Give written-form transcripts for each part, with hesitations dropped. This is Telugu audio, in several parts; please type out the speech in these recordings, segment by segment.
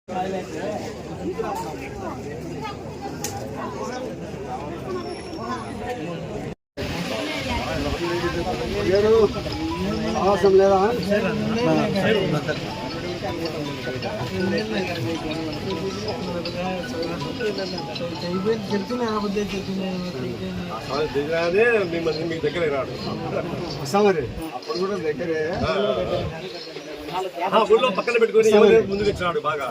లేదా మీకు దగ్గరే రాడు వస్తామరి అప్పుడు కూడా దగ్గరే ఊళ్ళో పక్కన పెట్టుకొని ముందుకు వచ్చినాడు బాగా.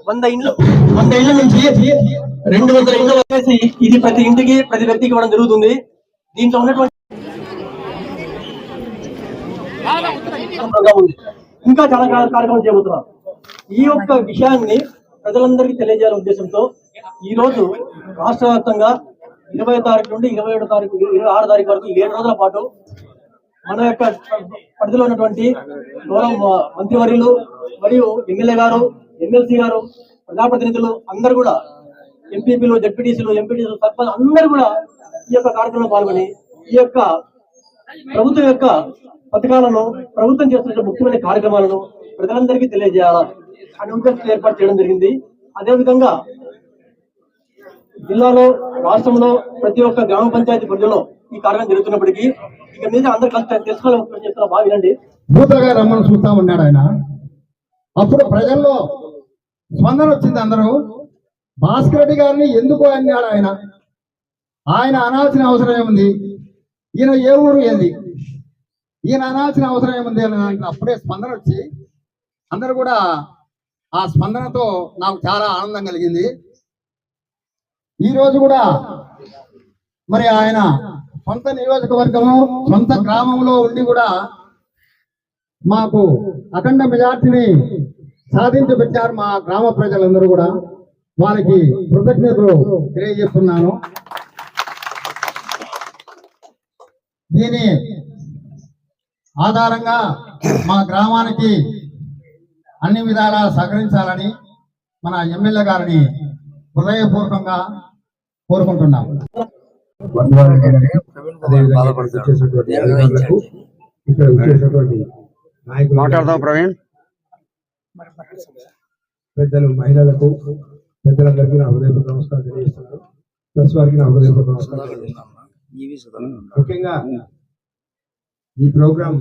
వంద ఇళ్ళు నుంచి 200 ఇళ్ళు వచ్చేసి ఇది ప్రతి ఇంటికి ప్రతి వ్యక్తికి ఇవ్వడం జరుగుతుంది. దీంట్లో ఉన్నటువంటి ఇంకా చాలా కార్యక్రమం చేయబోతున్నారు. ఈ యొక్క విషయాన్ని ప్రజలందరికీ తెలియజేయాలనే ఉద్దేశంతో ఈ రోజు రాష్ట్ర వ్యాప్తంగా 20వ తారీఖు నుండి 27వ తారీఖు 26వ తారీఖు వరకు 7 రోజుల పాటు మన యొక్క పరిధిలో ఉన్నటువంటి గౌరవ మంత్రివర్యులు మరియు ఎమ్మెల్యే గారు, ఎమ్మెల్సీ గారు, ప్రజాప్రతినిధులు అందరూ కూడా, ఎంపీపీలు, జడ్పీటీసీలు, ఎంపీటీసీలు, సర్పంచ్ అందరూ కూడా ఈ యొక్క కార్యక్రమంలో పాల్గొని ఈ యొక్క ప్రభుత్వం యొక్క పథకాలను, ప్రభుత్వం చేస్తున్న ముఖ్యమైన కార్యక్రమాలను ప్రజలందరికీ తెలియజేయాలని అనే ఉద్దేశంతో ఏర్పాటు చేయడం జరిగింది. అదేవిధంగా జిల్లాలో, రాష్ట్రంలో ప్రతి ఒక్క గ్రామ పంచాయతీ పరిధిలో ఈ కార్యక్రమం జరుగుతున్నప్పటికీ ఇక మీద అందరూ కలిసి తెలుసుకోవాలని చెప్తున్నా. బాగా వినండి. భూతగా రమ్మని చూస్తా ఉన్నాడు ఆయన. అప్పుడు ప్రజల్లో స్పందన వచ్చింది. అందరూ భాస్కర్ రెడ్డి గారిని ఎందుకు అన్నాడు ఆయన. ఆయన అనాల్సిన అవసరం ఏముంది, ఈయన ఏ ఊరు ఏంది, ఈయన అనాల్సిన అవసరం ఏముంది అని అప్పుడే స్పందన వచ్చి అందరూ కూడా ఆ స్పందనతో నాకు చాలా ఆనందం కలిగింది. ఈరోజు కూడా మరి ఆయన సొంత నియోజకవర్గము, సొంత గ్రామంలో ఉండి కూడా మాకు అఖండ మెజార్టీని సాధించి పెట్టారు మా గ్రామ ప్రజలందరూ కూడా. వారికి కృతజ్ఞతలు తెలియజేస్తున్నాను. దీని ఆధారంగా మా గ్రామానికి అన్ని విధాలా సహకరించాలని మన ఎమ్మెల్యే గారిని హృదయపూర్వకంగా కోరుకుంటున్నాము. మాట్లాడదాం ప్రవీణ్. పెద్దలు, మహిళలకు, పెద్దలందరికీ నా హృదయపూర్వక నమస్కారం తెలియజేస్తున్నాను. ప్లస్ వారికి నా హృదయపూర్వక నమస్కారం తెలియజేస్తున్నాను. ముఖ్యంగా ఈ ప్రోగ్రాం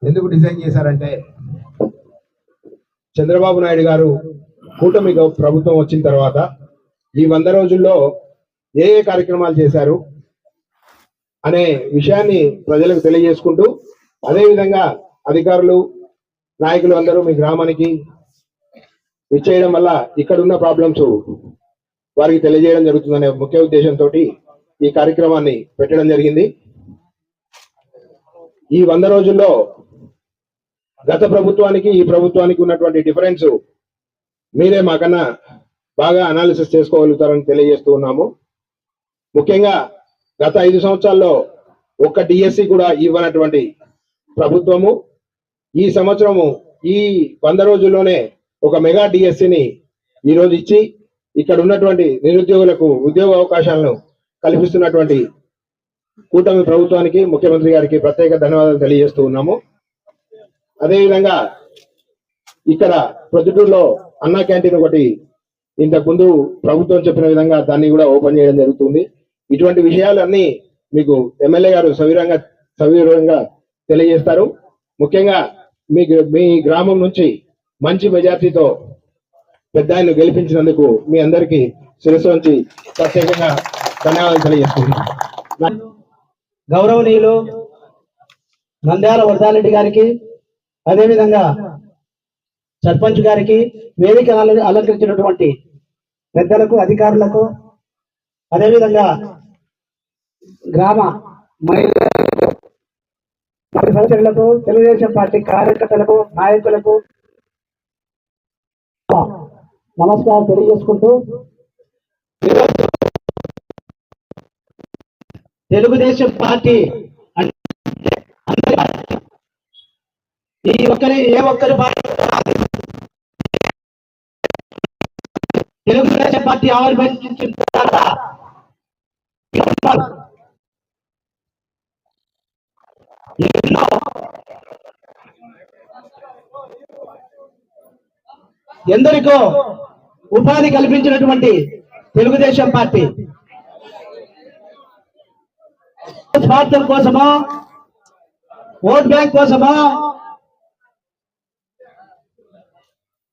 ఎందుకు డిజైన్ చేశారంటే, చంద్రబాబు నాయుడు గారు కూటమి ప్రభుత్వం వచ్చిన తర్వాత ఈ 100 రోజుల్లో ఏ ఏ కార్యక్రమాలు చేశారు అనే విషయాన్ని ప్రజలకు తెలియజేసుకుంటూ, అదేవిధంగా అధికారులు, నాయకులు అందరూ మీ గ్రామానికి విచ్చేయడం వల్ల ఇక్కడ ఉన్న ప్రాబ్లమ్స్ వారికి తెలియజేయడం జరుగుతుందనే ముఖ్య ఉద్దేశంతో ఈ కార్యక్రమాన్ని పెట్టడం జరిగింది. ఈ 100 రోజుల్లో గత ప్రభుత్వానికి ఈ ప్రభుత్వానికి ఉన్నటువంటి డిఫరెన్స్ మీరే మాకన్నా బాగా అనాలిసిస్ చేసుకోగలుగుతారని తెలియజేస్తూ ఉన్నాము. ముఖ్యంగా గత 5 సంవత్సరాల్లో ఒక్క డిఎస్సి కూడా ఇవ్వనటువంటి ప్రభుత్వము ఈ సంవత్సరము ఈ 100 రోజుల్లోనే ఒక మెగా డిఎస్సిని ఈరోజు ఇచ్చి ఇక్కడ ఉన్నటువంటి నిరుద్యోగులకు ఉద్యోగ అవకాశాలను కల్పిస్తున్నటువంటి కూటమి ప్రభుత్వానికి, ముఖ్యమంత్రి గారికి ప్రత్యేక ధన్యవాదాలు తెలియజేస్తూ ఉన్నాము. అదేవిధంగా ఇక్కడ ప్రొద్దుటూరులో అన్నా క్యాంటీన్ ఒకటి ఇంతకు ముందు ప్రభుత్వం చెప్పిన విధంగా దాన్ని కూడా ఓపెన్ చేయడం జరుగుతుంది. ఇటువంటి విషయాలన్నీ మీకు ఎమ్మెల్యే గారు సవివరంగా తెలియజేస్తారు. ముఖ్యంగా మీ గ్రామం నుంచి మంచి మెజార్టీతో పెద్ద ఆయన్ను గెలిపించినందుకు మీ అందరికీ శిరస్సు వంచి ప్రత్యేకంగా ధన్యవాదాలు తెలియజేస్తున్నాను. గౌరవనీయులు నంద్యాల వరదారెడ్డి గారికి, అదేవిధంగా సర్పంచ్ గారికి, వేదిక అలంకరించినటువంటి పెద్దలకు, అధికారులకు, అదేవిధంగా గ్రామ మహిళలకు సహచరులకు తెలుగుదేశం పార్టీ కార్యకర్తలకు నాయకులకు నమస్కారం తెలియజేసుకుంటూ తెలుగుదేశం పార్టీ ఏ ఒక్కరి పార్టీ తెలుగుదేశం పార్టీ ఆవిర్భవించిన తర్వాత ఎన్నో ఎందరికో ఉపాధి కల్పించినటువంటి తెలుగుదేశం పార్టీ స్వార్థం కోసమో ఓట్ బ్యాంక్ కోసమో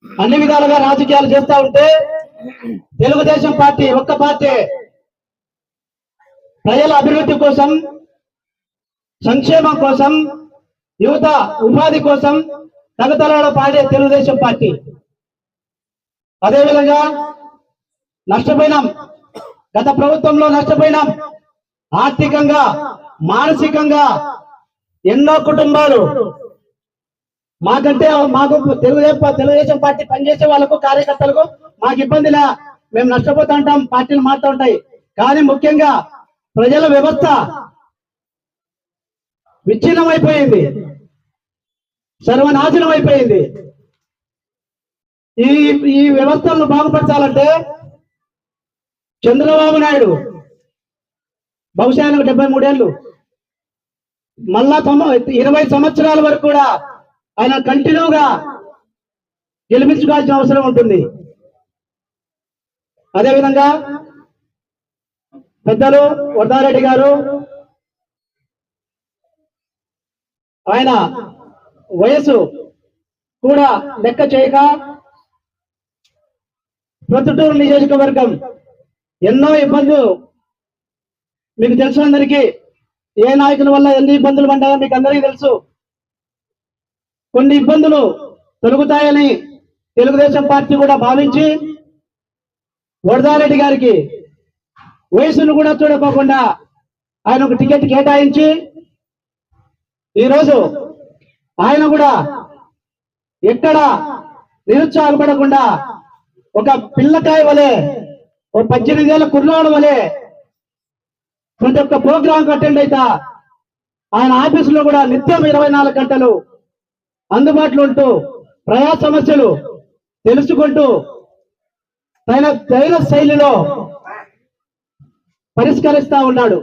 అన్ని విధాలుగా రాజకీయాలు చేస్తా ఉంటే తెలుగుదేశం పార్టీ ఒక్క పార్టీ ప్రజల అభివృద్ధి కోసం, సంక్షేమం కోసం, యువత ఉపాధి కోసం తగతలాడ పాడే తెలుగుదేశం పార్టీ. అదేవిధంగా నష్టపోయినాం, గత ప్రభుత్వంలో నష్టపోయినాం. ఆర్థికంగా, మానసికంగా ఎన్నో కుటుంబాలు మాకు తెలుగుదేశం పార్టీ పనిచేసే వాళ్ళకు, కార్యకర్తలకు మాకు ఇబ్బందిలా, మేము నష్టపోతా ఉంటాం, పార్టీలు మారుతూ ఉంటాయి. కానీ ముఖ్యంగా ప్రజల వ్యవస్థ విచ్ఛిన్నమైపోయింది, సర్వనాశనం అయిపోయింది. ఈ వ్యవస్థలను బాగుపరచాలంటే చంద్రబాబు నాయుడు బహుశా 73 ఏళ్ళు, మళ్ళా 20 సంవత్సరాల వరకు కూడా ఆయన కంటిన్యూగా గెలిపించుకోవాల్సిన అవసరం ఉంటుంది. అదేవిధంగా పెద్దలు వరదారెడ్డి గారు, ఆయన వయసు కూడా లెక్క చేయక ప్రొద్దుటూరు నియోజకవర్గం ఎన్నో ఇబ్బందులు మీకు తెలుసు. అందరికీ ఏ నాయకుల వల్ల ఎన్ని ఇబ్బందులు పడ్డాయో మీకు అందరికీ తెలుసు. కొన్ని ఇబ్బందులు తొలగుతాయని తెలుగుదేశం పార్టీ కూడా భావించి వరదారెడ్డి గారికి వయసును కూడా చూడకోకుండా ఆయన ఒక టికెట్ కేటాయించి ఈరోజు ఆయన కూడా ఎక్కడ నిరుత్సాహపడకుండా ఒక పిల్లకాయ వలె, ఒక 18 ఏళ్ల కుర్రాడు వలె ప్రతి ఒక్క ప్రోగ్రాం అటెండ్ అవుతా ఆయన ఆఫీసులో కూడా నిత్యం 24 గంటలు అందుబాటులో ఉంటూ ప్రజా సమస్యలు తెలుసుకుంటూ తైన శైలిలో పరిష్కరిస్తా ఉన్నాడు.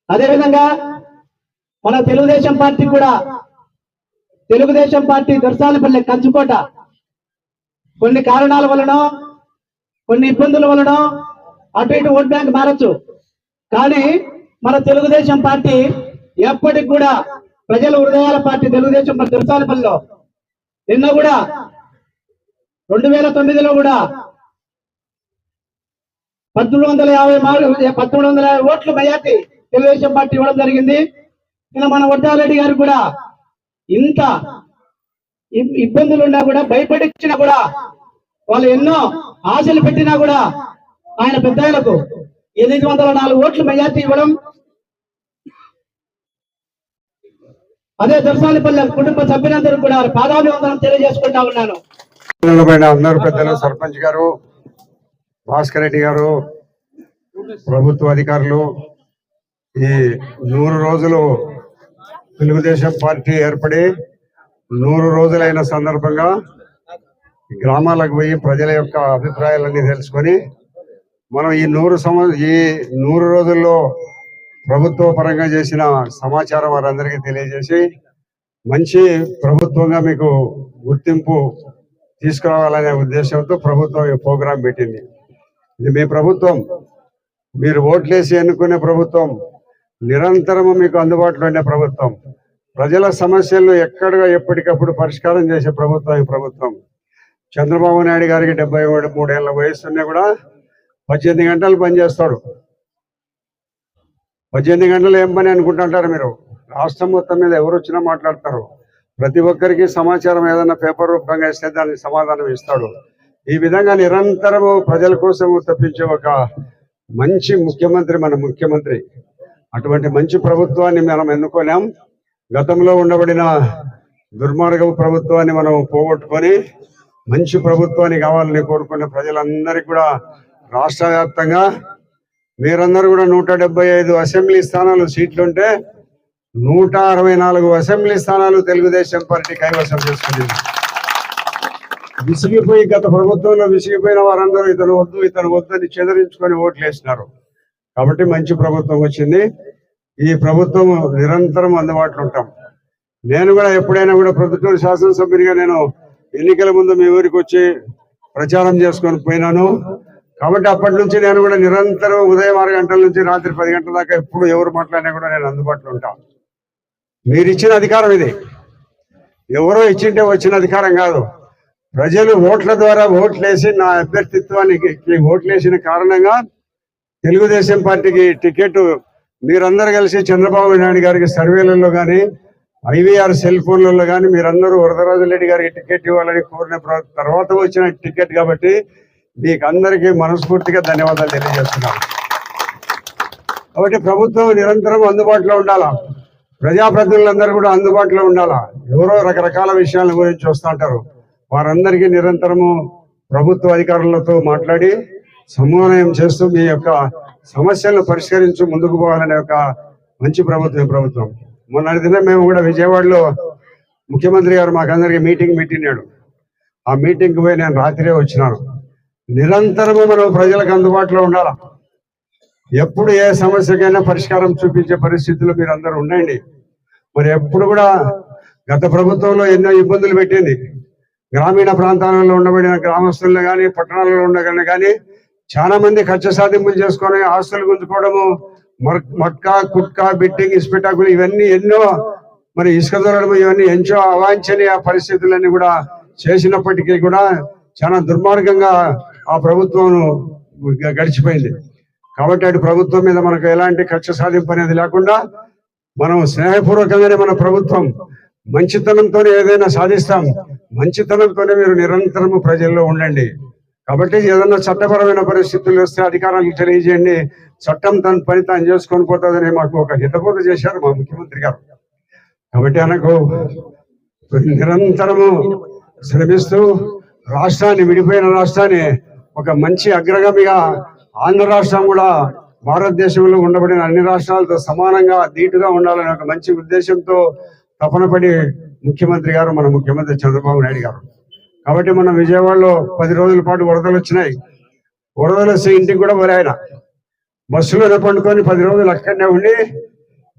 అదేవిధంగా మన తెలుగుదేశం పార్టీ కూడా, తెలుగుదేశం పార్టీ దర్శాలపల్లి కంచుకోట కొన్ని కారణాల వలన, కొన్ని ఇబ్బందుల వలన అటు ఇటు ఓట్ బ్యాంక్ మారచ్చు. కానీ మన తెలుగుదేశం పార్టీ ఎప్పటికి కూడా ప్రజల హృదయాల పార్టీ తెలుగుదేశం దర్శాలపల్లిలో. నిన్న కూడా 2009లో కూడా 1350 ఓట్లు మెజార్టీ తెలుగుదేశం పార్టీ ఇవ్వడం జరిగింది. నిన్న మన వడ్డారెడ్డి గారు కూడా ఇంత ఇబ్బందులు ఉన్నా కూడా, భయపడించినా కూడా, వాళ్ళు ఎన్నో ఆశలు పెట్టినా కూడా ఆయన పెద్దలకు 804 ఓట్లు మెజార్టీ ఇవ్వడం, అదే దర్శాలపల్లి కుటుంబ సభ్యులందరూ కూడా పాదాభివందనం తెలియజేసుకుంటా ఉన్నాను. అందరు పెద్దలు, సర్పంచ్ గారు, భాస్కర్ రెడ్డి గారు, ప్రభుత్వ అధికారులు, ఈ 100 రోజులు తెలుగుదేశం పార్టీ ఏర్పడి 100 రోజులైన సందర్భంగా గ్రామాలకు పోయి ప్రజల యొక్క అభిప్రాయాలన్నీ తెలుసుకొని మనం ఈ 100 రోజుల్లో ప్రభుత్వ పరంగా చేసిన సమాచారం వారందరికీ తెలియజేసి మంచి ప్రభుత్వంగా మీకు గుర్తింపు తీసుకురావాలనే ఉద్దేశంతో ప్రభుత్వం ఈ ప్రోగ్రాం పెట్టింది. ఇది మీ ప్రభుత్వం, మీరు ఓట్లేసి ఎన్నుకునే ప్రభుత్వం, నిరంతరము మీకు అందుబాటులో ఉండే ప్రభుత్వం, ప్రజల సమస్యలను ఎప్పటికప్పుడు పరిష్కారం చేసే ప్రభుత్వం ఈ ప్రభుత్వం. చంద్రబాబు నాయుడు గారికి 73 ఏళ్ల వయసు ఉన్నా కూడా 18 గంటలు పనిచేస్తాడు. 18 గంటలు ఏం పని అనుకుంటుంటారు మీరు? రాష్ట్రం మొత్తం మీద ఎవరు వచ్చినా మాట్లాడతారు. ప్రతి ఒక్కరికి సమాచారం ఏదైనా పేపర్ రూపంగా ఇస్తే దానికి సమాధానం ఇస్తాడు. ఈ విధంగా నిరంతరము ప్రజల కోసం తప్పించే ఒక మంచి ముఖ్యమంత్రి మన ముఖ్యమంత్రి. అటువంటి మంచి ప్రభుత్వాన్ని మనం ఎన్నుకోలేం. గతంలో ఉండబడిన దుర్మార్గపు ప్రభుత్వాన్ని మనం పోగొట్టుకొని మంచి ప్రభుత్వాన్ని కావాలని కోరుకునే ప్రజలందరికీ కూడా రాష్ట్ర వ్యాప్తంగా మీరందరూ కూడా 175 అసెంబ్లీ స్థానాలు సీట్లుంటే 164 అసెంబ్లీ స్థానాలు తెలుగుదేశం పార్టీ కైవసం చేసుకుంది. విసిగిపోయి గత ప్రభుత్వంలో విసిగిపోయిన వారందరూ ఇతను వద్దు అని చెదరించుకొని ఓట్లు వేసినారు. కాబట్టి మంచి ప్రభుత్వం వచ్చింది. ఈ ప్రభుత్వం నిరంతరం అందుబాటులో ఉంటాం. నేను కూడా ఎప్పుడైనా కూడా ప్రొద్దుటూరు శాసనసభ్యునిగా నేను ఎన్నికల ముందు మీ ఊరికి వచ్చి ప్రచారం చేసుకొని పోయినాను. కాబట్టి అప్పటి నుంచి నేను కూడా నిరంతరం ఉదయం 6 గంటల నుంచి రాత్రి 10 గంటల దాకా ఎప్పుడు ఎవరు మాట్లాడినా కూడా నేను అందుబాటులో ఉంటాను. మీరు ఇచ్చిన అధికారం ఇది, ఎవరో ఇచ్చింటే వచ్చిన అధికారం కాదు. ప్రజలు ఓట్ల ద్వారా ఓట్లేసి నా అభ్యర్థిత్వానికి ఓట్లేసిన కారణంగా తెలుగుదేశం పార్టీకి టికెట్ మీరందరూ కలిసి చంద్రబాబు నాయుడు గారికి సర్వేలలో కానీ ఐవీఆర్ సెల్ ఫోన్లలో కానీ మీరందరూ వరదరాజులరెడ్డి గారికి టికెట్ ఇవ్వాలని కోరిన తర్వాత వచ్చిన టికెట్ కాబట్టి మీకు అందరికీ మనస్ఫూర్తిగా ధన్యవాదాలు తెలియజేస్తున్నాను. కాబట్టి ప్రభుత్వం నిరంతరం అందుబాటులో ఉండాలా, ప్రజాప్రతినిధులందరూ కూడా అందుబాటులో ఉండాలా. ఎవరో రకరకాల విషయాల గురించి వస్తుంటారు, వారందరికీ నిరంతరము ప్రభుత్వ అధికారులతో మాట్లాడి సమన్వయం చేస్తూ మీ యొక్క సమస్యలను పరిష్కరించు ముందుకు పోవాలనే ఒక మంచి ప్రభుత్వం. మొన్నటి దినం మేము కూడా విజయవాడలో ముఖ్యమంత్రి గారు మాకందరికి మీటింగ్ పెట్టినాడు. ఆ మీటింగ్కి పోయి నేను రాత్రే వచ్చినాను. నిరంతరము మనం ప్రజలకు అందుబాటులో ఉండాలా. ఎప్పుడు ఏ సమస్యకైనా పరిష్కారం చూపించే పరిస్థితుల్లో మీరు అందరూ ఉండండి. మరి ఎప్పుడు కూడా గత ప్రభుత్వంలో ఎన్నో ఇబ్బందులు పెట్టింది. గ్రామీణ ప్రాంతాలలో ఉండబడిన గ్రామస్తులను కానీ పట్టణాలలో ఉండగానే కానీ చాలా మంది కక్ష సాధింపులు చేసుకొని ఆస్తులు గుంజుకోవడము, మట్కా కుట్కా బిట్టింగ్ ఇస్పిటాకులు ఇవన్నీ ఎన్నో, మరి ఇసుక దొరకడం ఇవన్నీ ఎంచో అవాంఛనీయ పరిస్థితులన్నీ కూడా చేసినప్పటికీ కూడా చాలా దుర్మార్గంగా ఆ ప్రభుత్వం గడిచిపోయింది. కాబట్టి అటు ప్రభుత్వం మీద మనకు ఎలాంటి కక్ష సాధింపు అనేది లేకుండా మనం స్నేహపూర్వకంగానే మన ప్రభుత్వం మంచితనంతోనే ఏదైనా సాధిస్తాం. మంచితనంతోనే మీరు నిరంతరము ప్రజల్లో ఉండండి. కాబట్టి ఏదన్నా చట్టపరమైన పరిస్థితులు వస్తే అధికారాలకు తెలియజేయండి, చట్టం తన పని తాను చేసుకొని పోతుందని మాకు ఒక హితబోధ చేశారు మా ముఖ్యమంత్రి గారు. కాబట్టి ఆయనకు నిరంతరము శ్రమిస్తూ రాష్ట్రాన్ని, విడిపోయిన రాష్ట్రాన్ని ఒక మంచి అగ్రగామిగా ఆంధ్ర రాష్ట్రం కూడా భారతదేశంలో ఉండబడిన అన్ని రాష్ట్రాలతో సమానంగా ధీటుగా ఉండాలనే ఒక మంచి ఉద్దేశంతో తపనపడి ముఖ్యమంత్రి గారు మన ముఖ్యమంత్రి చంద్రబాబు నాయుడు గారు. కాబట్టి మనం విజయవాడలో 10 రోజుల పాటు వరదలు వచ్చినాయి. వరదలు వస్తే ఇంటికి కూడా పోలే ఆయన, బస్సులోనే పండుకొని 10 రోజులు అక్కడనే ఉండి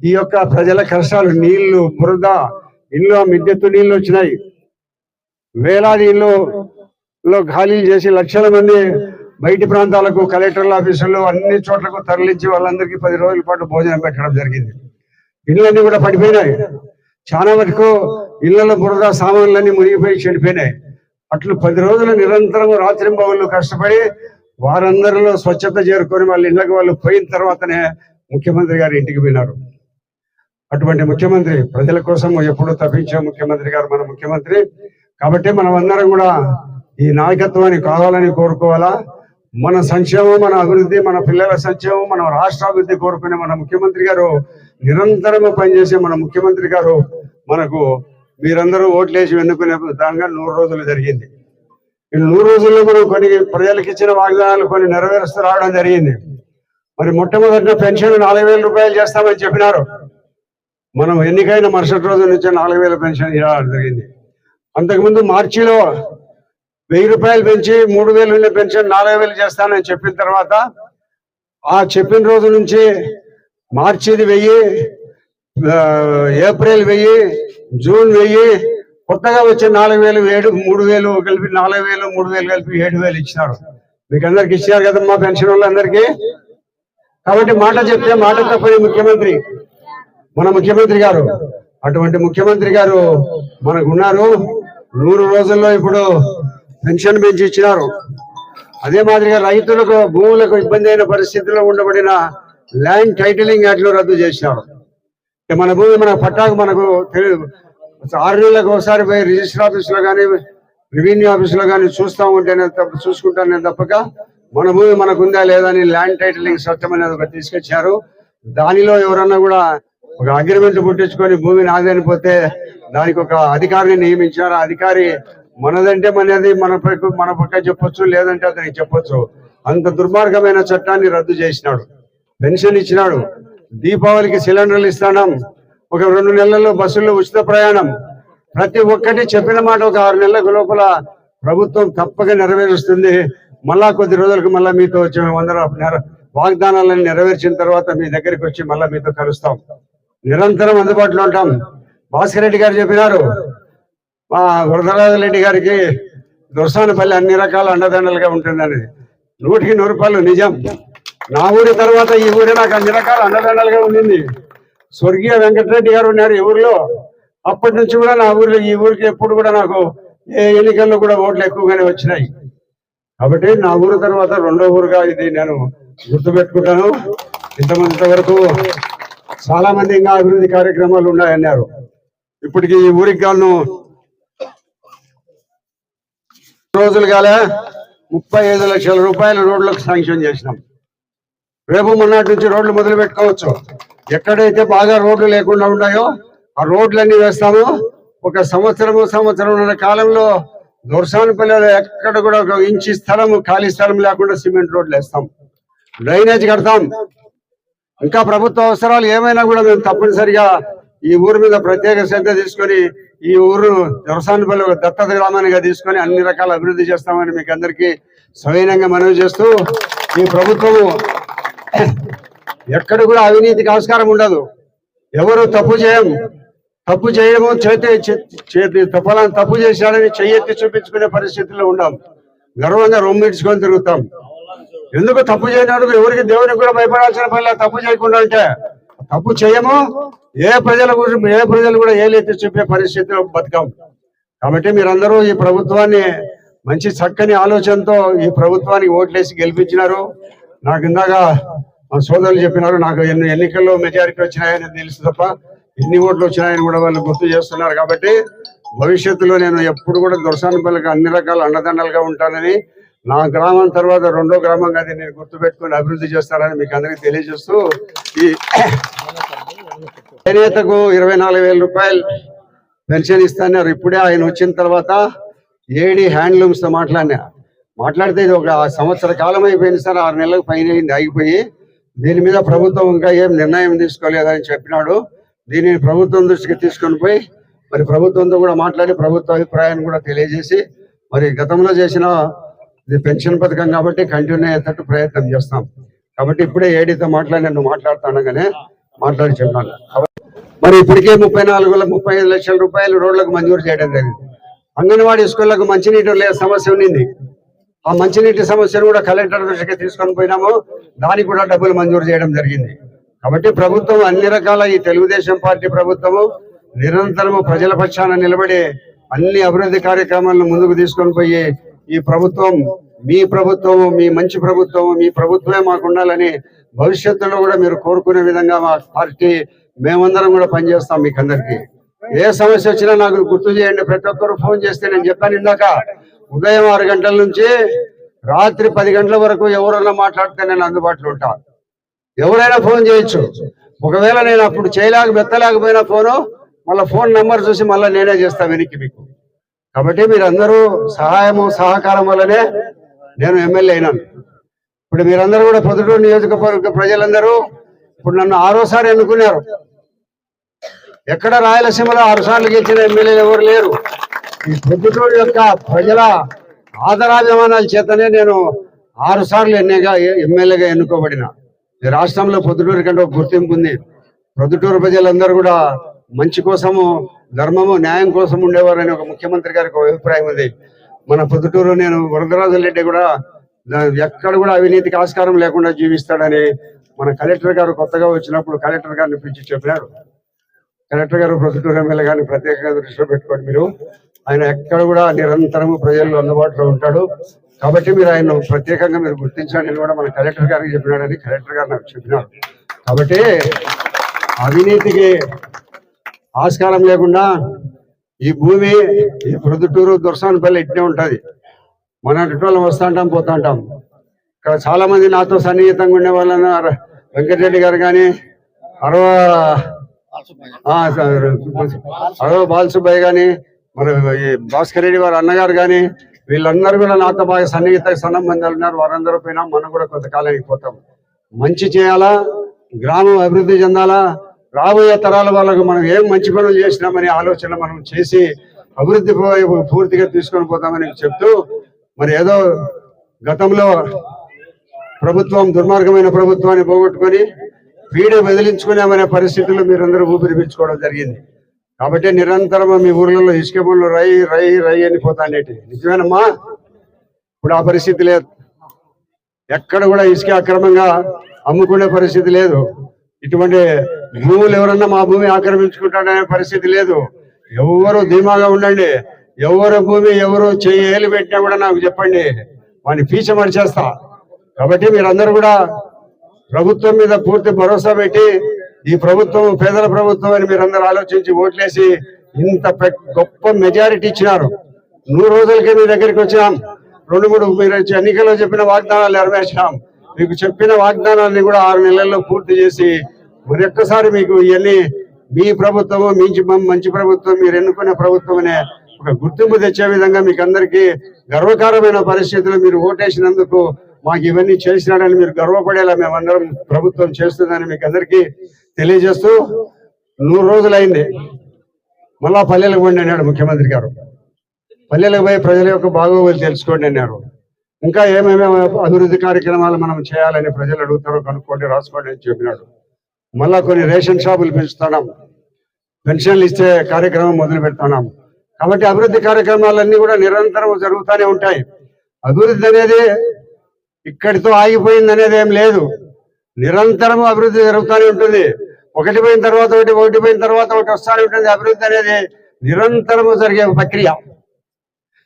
ఈ యొక్క ప్రజల కష్టాలు, నీళ్లు, బురద, ఇల్లు, మిద్దెత్తు నీళ్లు వచ్చినాయి. వేలాది ఇల్లులో ఖాళీలు చేసి లక్షల మంది బయటి ప్రాంతాలకు, కలెక్టర్ల ఆఫీసుల్లో అన్ని చోట్లకు తరలించి వాళ్ళందరికీ 10 రోజుల పాటు భోజనం పెట్టడం జరిగింది. ఇళ్ళన్నీ కూడా పడిపోయినాయి. చాలా మటుకు ఇళ్లలో బురద, సామాన్లన్నీ మునిగిపోయి చెడిపోయినాయి. అట్లు 10 రోజులు నిరంతరం రాత్రింబవళ్ళు కష్టపడి వారందరిలో స్వచ్ఛత చేరుకొని వాళ్ళ ఇళ్ళకి వాళ్ళు పోయిన తర్వాతనే ముఖ్యమంత్రి గారు ఇంటికి పోయినారు. అటువంటి ముఖ్యమంత్రి, ప్రజల కోసం ఎప్పుడూ తప్పించే ముఖ్యమంత్రి గారు మన ముఖ్యమంత్రి. కాబట్టి మనం అందరం కూడా ఈ నాయకత్వాన్ని కావాలని కోరుకోవాలా. మన సంక్షేమం, మన అభివృద్ధి, మన పిల్లల సంక్షేమం, మన రాష్ట్ర అభివృద్ధి కోరుకునే మన ముఖ్యమంత్రి గారు, నిరంతరము పనిచేసే మన ముఖ్యమంత్రి గారు మనకు మీరందరూ ఓట్లేసి ఎన్నుకునే దానిగా 100 రోజులు జరిగింది. ఈ 100 రోజుల్లో మనం కొన్ని ప్రజలకు ఇచ్చిన వాగ్దానాలు కొన్ని నెరవేరుస్తూ రావడం జరిగింది. మరి మొట్టమొదటి పెన్షన్ 4,000 రూపాయలు చేస్తామని చెప్పినారు. మనం ఎన్నికైన మరుసటి రోజు నుంచి 4,000 పెన్షన్ ఇవ్వడం జరిగింది. అంతకుముందు మార్చిలో 1,000 రూపాయలు పెంచి 3,000 ఉండే పెన్షన్ 4,000 చేస్తానని చెప్పిన తర్వాత ఆ చెప్పిన రోజు నుంచి మార్చిది 1000, ఏప్రిల్ 1000, జూన్ 1000, కొత్తగా వచ్చే 4,000, 3,000 కలిపి 4,000, 3,000 కలిపి 7,000 ఇచ్చినారు. మీకు అందరికి ఇచ్చినారు కదమ్మా పెన్షన్ వాళ్ళందరికీ. కాబట్టి మాట చెప్తే మాట తప్పని ముఖ్యమంత్రి మన ముఖ్యమంత్రి గారు. అటువంటి ముఖ్యమంత్రి గారు మనకు ఉన్నారు. 100 రోజుల్లో ఇప్పుడు పెన్షన్ పెంచి ఇచ్చినారు. అదే మాదిరిగా రైతులకు, భూములకు ఇబ్బంది అయిన పరిస్థితుల్లో ఉండబడిన ల్యాండ్ టైటిలింగ్ యాక్ట్లు రద్దు చేసినారు. మన భూమి, మన పట్టాకు మనకు 6 నెలలకు ఒకసారి పోయి రిజిస్టర్ ఆఫీసులో కానీ రెవెన్యూ ఆఫీసులో కానీ చూస్తూ ఉంటేనే చూసుకుంటానే తప్పక మన భూమి మనకుందా లేదా అని ల్యాండ్ టైటిలింగ్ చట్టం అనేది ఒకటి తీసుకొచ్చారు. దానిలో ఎవరన్నా కూడా ఒక అగ్రిమెంట్ పుట్టించుకొని భూమి నాదనిపోతే దానికి ఒక అధికారిని నియమించారు. ఆ అధికారి మనదంటే మనది మన పక్క చెప్పొచ్చు, లేదంటే అతనికి చెప్పొచ్చు. అంత దుర్మార్గమైన చట్టాన్ని రద్దు చేసినాడు. పెన్షన్ ఇచ్చినాడు, దీపావళికి సిలిండర్లు ఇస్తాం, ఒక 2 నెలల్లో బస్సుల్లో ఉచిత ప్రయాణం, ప్రతి ఒక్కటి చెప్పిన మాట ఒక 6 నెలల లోపల ప్రభుత్వం తప్పక నెరవేరుస్తుంది. మళ్ళా కొద్ది రోజులకు మళ్ళా మీతో వచ్చి మేమందరం వాగ్దానాలను నెరవేర్చిన తర్వాత మీ దగ్గరికి వచ్చి మళ్ళా మీతో కలుస్తాం. నిరంతరం అందుబాటులో ఉంటాం. భాస్కర్ రెడ్డి గారు చెప్పినారు, మా వరదరాజరెడ్డి గారికి దొరసానపల్లి అన్ని రకాల అండదండలుగా ఉంటుందని. 100కి 100 నిజం. నా ఊరి తర్వాత ఈ ఊరి నాకు అన్ని రకాల అండదండలుగా ఉండింది. స్వర్గీయ వెంకటరెడ్డి గారు ఉన్నారు ఈ ఊరిలో. అప్పటి నుంచి కూడా నా ఊరిలో ఈ ఊరికి ఎప్పుడు కూడా నాకు ఏ ఎన్నికల్లో కూడా ఓట్లు ఎక్కువగానే వచ్చినాయి. కాబట్టి నా ఊరు తర్వాత 2వ ఊరుగా ఇది నేను గుర్తుపెట్టుకుంటాను. ఇంతవరకు చాలా మంది ఇంకా అభివృద్ధి కార్యక్రమాలు ఉన్నాయన్నారు. ఇప్పటికి ఈ ఊరికి గాను రోజులు కాలే 35 లక్షల రూపాయల రోడ్లకు శాంక్షన్ చేసినాం. రేపు మొన్నటి నుంచి రోడ్లు మొదలు పెట్టుకోవచ్చు. ఎక్కడైతే బాగా రోడ్లు లేకుండా ఉన్నాయో ఆ రోడ్లన్నీ వేస్తాము. ఒక సంవత్సరం కాలంలో దొరసానపల్లిలో ఎక్కడ కూడా 1 ఇంచు స్థలం ఖాళీ స్థలం లేకుండా సిమెంట్ రోడ్లు వేస్తాం, డ్రైనేజ్ కడతాం. ఇంకా ప్రభుత్వ అవసరాలు ఏమైనా కూడా మేము తప్పనిసరిగా ఈ ఊరు మీద ప్రత్యేక శ్రద్ధ తీసుకొని ఈ ఊరు దొరసానపల్లి దత్తత గ్రామానిగా తీసుకొని అన్ని రకాల అభివృద్ధి చేస్తామని మీకు అందరికీ సవినయంగా మనవి చేస్తూ, ఈ ప్రభుత్వము ఎక్కడ కూడా అవినీతికి ఆస్కారం ఉండదు. ఎవరు తప్పు చేయడము తప్పు చేశాడని చెయ్యెత్తి చూపించుకునే పరిస్థితుల్లో ఉండం. గర్వంగా రొమ్మిడ్చుకొని తిరుగుతాం. ఎందుకు తప్పు చేయడానికి ఎవరికి దేవునికి కూడా భయపడాల్సిన పని తప్పు చేయకుండా అంటే తప్పు చేయము. ఏ ప్రజలు కూడా ఏలెత్తి చూపే పరిస్థితిలో బతకం. కాబట్టి మీరందరూ ఈ ప్రభుత్వాన్ని మంచి చక్కని ఆలోచనతో ఈ ప్రభుత్వానికి ఓట్లేసి గెలిపించినారు. నాకు ఇందాక మా సోదరులు చెప్పినారు, నాకు ఎన్నికల్లో మెజారిటీ వచ్చినాయని తెలుసు తప్ప ఎన్ని ఓట్లు వచ్చినాయని కూడా వాళ్ళు గుర్తు చేస్తున్నారు. కాబట్టి భవిష్యత్తులో నేను ఎప్పుడు కూడా దొరసానపల్లికి అన్ని రకాల అండదండలుగా ఉంటానని, నా గ్రామం తర్వాత 2వ గ్రామంగా అది నేను గుర్తుపెట్టుకుని అభివృద్ధి చేస్తానని మీకు అందరికీ తెలియజేస్తూ, ఈ చేనేతకు 24,000 రూపాయలు పెన్షన్ ఇస్తున్నారు. ఇప్పుడే ఆయన వచ్చిన తర్వాత ఏడి హ్యాండ్లూమ్స్ తో మాట్లాడితే ఇది ఒక సంవత్సర కాలం అయిపోయింది సార్, 6 నెలలకు పైన ఆగిపోయి దీని మీద ప్రభుత్వం ఇంకా ఏం నిర్ణయం తీసుకోలేదని చెప్పినాడు. దీనిని ప్రభుత్వం దృష్టికి తీసుకొని పోయి మరి ప్రభుత్వంతో కూడా మాట్లాడి ప్రభుత్వ అభిప్రాయాన్ని కూడా తెలియజేసి మరి గతంలో చేసిన ఇది పెన్షన్ పథకం కాబట్టి కంటిన్యూ అయ్యేటట్టు ప్రయత్నం చేస్తాం. కాబట్టి ఇప్పుడే ఏడీతో నువ్వు మాట్లాడుతానగానే మాట్లాడి చెప్పాను. మరి ఇప్పటికే 35 లక్షల రూపాయలు రోడ్లకు మంజూరు చేయడం జరిగింది. అంగన్వాడీ స్కూళ్లకు మంచినీటి సమస్య ఉన్నింది. ఆ మంచినీటి సమస్యను కూడా కలెక్టర్ దృష్టికి తీసుకొని పోయినాము. దానికి కూడా డబ్బులు మంజూరు చేయడం జరిగింది. కాబట్టి ప్రభుత్వం అన్ని రకాల ఈ తెలుగుదేశం పార్టీ ప్రభుత్వము నిరంతరము ప్రజల పక్షాన నిలబడి అన్ని అభివృద్ధి కార్యక్రమాలను ముందుకు తీసుకొని పోయి ఈ ప్రభుత్వం మీ మంచి ప్రభుత్వము, మీ ప్రభుత్వమే మాకు ఉండాలని భవిష్యత్తులో కూడా మీరు కోరుకునే విధంగా మా పార్టీ మేమందరం కూడా పనిచేస్తాం. మీకు అందరికీ ఏ సమస్య వచ్చినా నాకు గుర్తు చేయండి. ప్రతి ఒక్కరు ఫోన్ చేస్తే నేను చెప్పాను ఇందాక, ఉదయం 6 గంటల నుంచి రాత్రి 10 గంటల వరకు ఎవరన్నా మాట్లాడితే నేను అందుబాటులో ఉంటా. ఎవరైనా ఫోన్ చేయొచ్చు. ఒకవేళ నేను అప్పుడు ఎత్తలేకపోయినా ఫోను మళ్ళీ ఫోన్ నెంబర్ చూసి మళ్ళీ నేనే చేస్తా వెనక్కి మీకు. కాబట్టి మీరందరూ సహకారం వల్లనే నేను ఎమ్మెల్యే అయినాను. ఇప్పుడు మీరందరూ కూడా పొద్దుటూరు నియోజకవర్గ ప్రజలందరూ ఇప్పుడు నన్ను 6వసారి ఎన్నుకున్నారు. ఎక్కడ రాయలసీమలో 6 సార్లు గెలిచిన ఎమ్మెల్యేలు ఎవరు లేరు. ఈ పొద్దుటూరు యొక్క ప్రజల ఆదరాభిమానాల చేతనే నేను 6 సార్లు ఎమ్మెల్యేగా ఎన్నుకోబడిన. ఈ రాష్ట్రంలో పొద్దుటూరు కంటే ఒక గుర్తింపు ఉంది. పొద్దుటూరు ప్రజలందరూ కూడా మంచి కోసము, ధర్మము, న్యాయం కోసం ఉండేవారని ఒక ముఖ్యమంత్రి గారికి ఒక అభిప్రాయం ఉంది. మన పొద్దుటూరు నేను వరదరాజరెడ్డి కూడా ఎక్కడ కూడా అవినీతికి ఆస్కారం లేకుండా జీవిస్తాడని మన కలెక్టర్ గారు కొత్తగా వచ్చినప్పుడు కలెక్టర్ గారిని పిలిచి చెప్పారు. కలెక్టర్ గారు పొద్దుటూరు ఎమ్మెల్యే గారిని ప్రత్యేకంగా దృష్టిలో పెట్టుకోండి మీరు. ఆయన ఎక్కడ కూడా నిరంతరము ప్రజల్లో అందుబాటులో ఉంటాడు. కాబట్టి మీరు ఆయన ప్రత్యేకంగా మీరు గుర్తించండి కూడా మన కలెక్టర్ గారికి చెప్పినాడని కలెక్టర్ గారు నాకు చెప్పినాడు. కాబట్టి అవినీతికి ఆస్కారం లేకుండా ఈ భూమి ఈ ప్రొద్దుటూరు దొరసానపల్లి ఇట్నే ఉంటది. మన అటువల్ల వస్తూ ఉంటాం పోతా ఉంటాం. ఇక్కడ చాలా మంది నాతో సన్నిహితంగా ఉండే వాళ్ళను వెంకటరెడ్డి గారు కానీ అరవ బాలసుబ్బయ్య కానీ మన ఈ భాస్కర్ రెడ్డి వారి అన్నగారు కానీ వీళ్ళందరూ కూడా నాతో బాగా సన్నిహిత సంబంధాలు ఉన్నారు. వారందరూ పోయినా మనం కూడా కొంతకాలానికి పోతాం. మంచి చేయాలా, గ్రామం అభివృద్ధి చెందాలా, రాబోయే తరాల వాళ్ళకు మనం ఏం మంచి పనులు చేసినామనే ఆలోచన మనం చేసి అభివృద్ధి పూర్తిగా తీసుకొని పోతామని చెప్తూ, మరి ఏదో గతంలో ప్రభుత్వం దుర్మార్గమైన ప్రభుత్వాన్ని పోగొట్టుకొని పీడ బదిలించుకున్నామనే పరిస్థితుల్లో మీరందరూ ఊపిరి పీల్చుకోవడం జరిగింది. కాబట్టి నిరంతరం మీ ఊర్లలో ఇసుక పనులు రై రై రై అని పోతాండేటి. నిజమేనమ్మా? ఇప్పుడు ఆ పరిస్థితి లేదు. ఎక్కడ కూడా ఇసుక అక్రమంగా అమ్ముకునే పరిస్థితి లేదు. ఇటువంటి భూములు ఎవరన్నా మా భూమి ఆక్రమించుకుంటాడనే పరిస్థితి లేదు. ఎవరు ధీమాగా ఉండండి. ఎవరు భూమి ఎవరు ఏలు పెట్టినా కూడా నాకు చెప్పండి, వాడిని పీచ మరిచేస్తా. కాబట్టి మీరందరూ కూడా ప్రభుత్వం మీద పూర్తి భరోసా పెట్టి, ఈ ప్రభుత్వం పేదల ప్రభుత్వం అని మీరందరూ ఆలోచించి ఓట్లేసి ఇంత గొప్ప మెజారిటీ ఇచ్చినారు. 100 రోజులకే మీ దగ్గరికి వచ్చినాం. 2-3 మీరు ఎన్నికల్లో చెప్పిన వాగ్దానాలు నెరవేర్చినాం. మీకు చెప్పిన వాగ్దానాన్ని కూడా 6 నెలల్లో పూర్తి చేసి మరొక్కసారి మీకు ఇవన్నీ మీ ప్రభుత్వము మంచి ప్రభుత్వం, మీరు ఎన్నుకునే ప్రభుత్వం అనే ఒక గుర్తింపు తెచ్చే విధంగా మీకు అందరికీ గర్వకారమైన పరిస్థితులు మీరు ఓటేసినందుకు మాకు ఇవన్నీ చేసినాడని మీరు గర్వపడేలా మేమందరం ప్రభుత్వం చేస్తుందని మీకు అందరికీ తెలియజేస్తూ, 100 రోజులైంది. మళ్ళా పల్లెలకు పోండి అన్నాడు ముఖ్యమంత్రి గారు. పల్లెలకు పోయి ప్రజల యొక్క బాగోగులు తెలుసుకోండి అన్నారు. ఇంకా ఏమేమి అభివృద్ధి కార్యక్రమాలు మనం చేయాలని ప్రజలు అడుగుతారో కనుక్కోండి, రాసుకోండి అని చెప్పినాడు. మళ్ళా కొన్ని రేషన్ షాపులు పెంచుతున్నాం, పెన్షన్లు ఇచ్చే కార్యక్రమం మొదలు పెడుతున్నాం. కాబట్టి అభివృద్ధి కార్యక్రమాలన్నీ కూడా నిరంతరం జరుగుతూనే ఉంటాయి. అభివృద్ధి అనేది ఇక్కడితో ఆగిపోయింది అనేది ఏం లేదు. నిరంతరం అభివృద్ధి జరుగుతూనే ఉంటుంది. ఒకటి పోయిన తర్వాత ఒకటి పోయిన తర్వాత ఒకటి వస్తూనే ఉంటుంది. అభివృద్ధి అనేది నిరంతరం జరిగే ప్రక్రియ.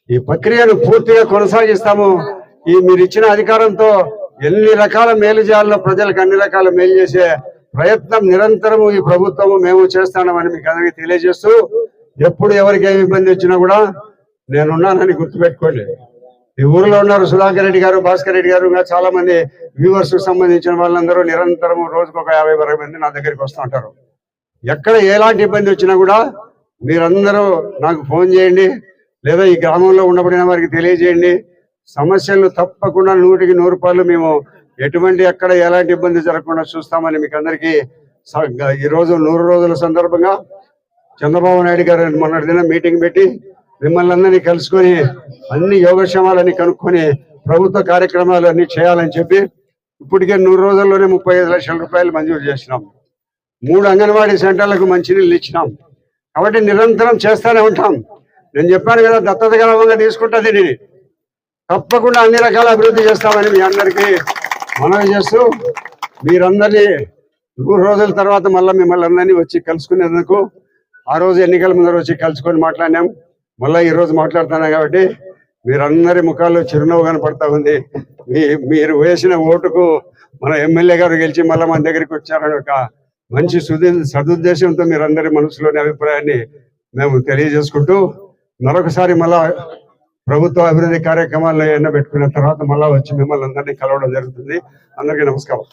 ఈ ప్రక్రియను పూర్తిగా కొనసాగిస్తాము. ఈ మీరు ఇచ్చిన అధికారంతో ఎన్ని రకాల మేలు చేయాలో ప్రజలకు అన్ని రకాల మేలు చేసే ప్రయత్నం నిరంతరము ఈ ప్రభుత్వము మేము చేస్తామని మీకు అందరికీ తెలియజేస్తూ, ఎప్పుడు ఎవరికి ఏమి ఇబ్బంది వచ్చినా కూడా నేనున్నానని గుర్తుపెట్టుకోండి. ఈ ఊరిలో ఉన్నారు సుధాకర్ రెడ్డి గారు, భాస్కర్ రెడ్డి గారు, ఇంకా చాలా మంది వ్యూవర్స్ కు సంబంధించిన వాళ్ళందరూ నిరంతరం రోజుకు ఒక 50-60 మంది నా దగ్గరికి వస్తూ ఉంటారు. ఎక్కడ ఎలాంటి ఇబ్బంది వచ్చినా కూడా మీరందరూ నాకు ఫోన్ చేయండి, లేదా ఈ గ్రామంలో ఉండబడిన వారికి తెలియజేయండి. సమస్యలు తప్పకుండా 100కి 100 మేము ఎటువంటి ఎక్కడ ఎలాంటి ఇబ్బంది జరగకుండా చూస్తామని మీకు అందరికీ ఈరోజు 100 రోజుల సందర్భంగా చంద్రబాబు నాయుడు గారు మొన్నటి దిన మీటింగ్ పెట్టి మిమ్మల్ని అందరినీ కలుసుకొని అన్ని యోగక్షేమాలని కనుక్కొని ప్రభుత్వ కార్యక్రమాలు అన్ని చేయాలని చెప్పి ఇప్పటికే 100 రోజుల్లోనే 35 లక్షల రూపాయలు మంజూరు చేసినాం. 3 అంగన్వాడీ సెంటర్లకు మంచినీళ్ళు ఇచ్చినాం. కాబట్టి నిరంతరం చేస్తూనే ఉంటాం. నేను చెప్పాను కదా, దత్తత గ్రామంగా తీసుకుంటుంది దీనిని. తప్పకుండా అన్ని రకాల అభివృద్ధి చేస్తామని మీ అందరికీ మనవి చేస్తూ, మీరందరినీ 100 రోజుల తర్వాత మళ్ళీ మిమ్మల్ని అందరినీ వచ్చి కలుసుకునేందుకు ఆ రోజు ఎన్నికల ముందర వచ్చి కలుసుకొని మాట్లాడినాం. మళ్ళీ ఈరోజు మాట్లాడుతున్నాం. కాబట్టి మీరందరి ముఖాల్లో చిరునవ్వు కనపడతా ఉంది. మీరు వేసిన ఓటుకు మన ఎమ్మెల్యే గారు గెలిచి మళ్ళీ మన దగ్గరికి వచ్చారని ఒక మంచి సదుద్దేశంతో మీరందరి మనసులోని అభిప్రాయాన్ని మేము తెలియజేసుకుంటూ, మరొకసారి మళ్ళా ప్రభుత్వ అభివృద్ధి కార్యక్రమాల్లో ఎన్నో పెట్టుకున్న తర్వాత మళ్ళా వచ్చి మిమ్మల్ని అందరినీ కలవడం జరుగుతుంది. అందరికీ నమస్కారం.